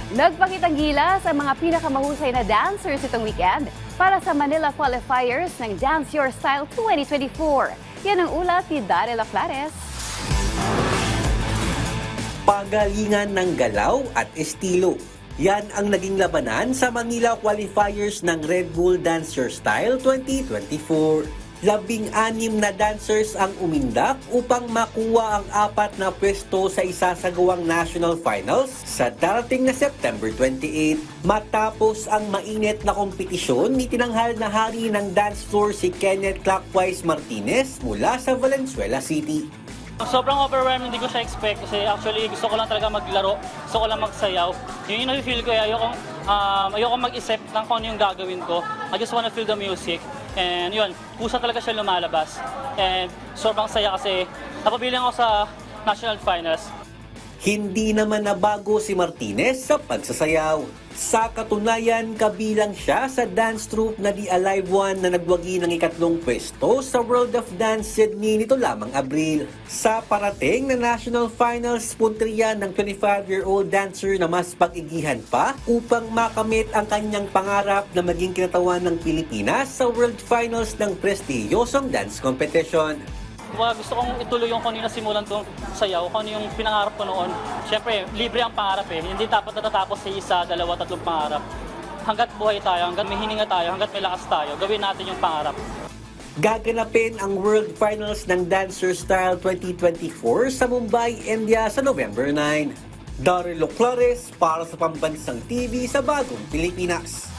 Nagpakitang gilas ang mga pinakamahusay na dancers itong weekend para sa Manila qualifiers ng Dance Your Style 2024. Yan ang ulat ni Darela Flores. Pagalingan ng galaw at estilo. Yan ang naging labanan sa Manila qualifiers ng Red Bull Dance Your Style 2024. 16 na dancers ang umindak upang makuha ang 4 na pwesto sa isasagawang national finals sa darating na September 28. Matapos ang mainit na kompetisyon, itinanghal na hari ng dance floor si Kenneth Clockwise Martinez mula sa Valenzuela City. Sobrang overwhelming, hindi ko siya expect kasi actually gusto ko lang talaga maglaro, gusto ko lang magsayaw. Yun yung na-feel ko, ayokong mag-isip ng kung ano yung gagawin ko. I just wanna feel the music. And yun, kusa talaga siya lumalabas. And sobrang saya kasi napabilang ako sa national finals. Hindi naman nabago si Martinez sa pagsasayaw. Sa katunayan, kabilang siya sa dance troupe na The Alive One na nagwagi ng 2 pwesto sa World of Dance Sydney nito lamang Abril. Sa parating na national finals, punteriya ng 25-year-old dancer na mas pag-igihan pa upang makamit ang kanyang pangarap na maging kinatawan ng Pilipinas sa World Finals ng prestiyosong dance competition. Gusto kong ituloy yung kung ano yung nasimulan kong sayaw, kung ano yung pinangarap ko noon. Siyempre, libre ang pangarap eh. Hindi dapat natatapos sa 1, 2, 3 pangarap. Hanggat buhay tayo, hanggat may hininga tayo, hanggat may lakas tayo, gawin natin yung pangarap. Gaganapin ang World Finals ng Dance Your Style 2024 sa Mumbai, India sa November 9. Darelo Flores para sa Pambansang TV sa Bagong Pilipinas.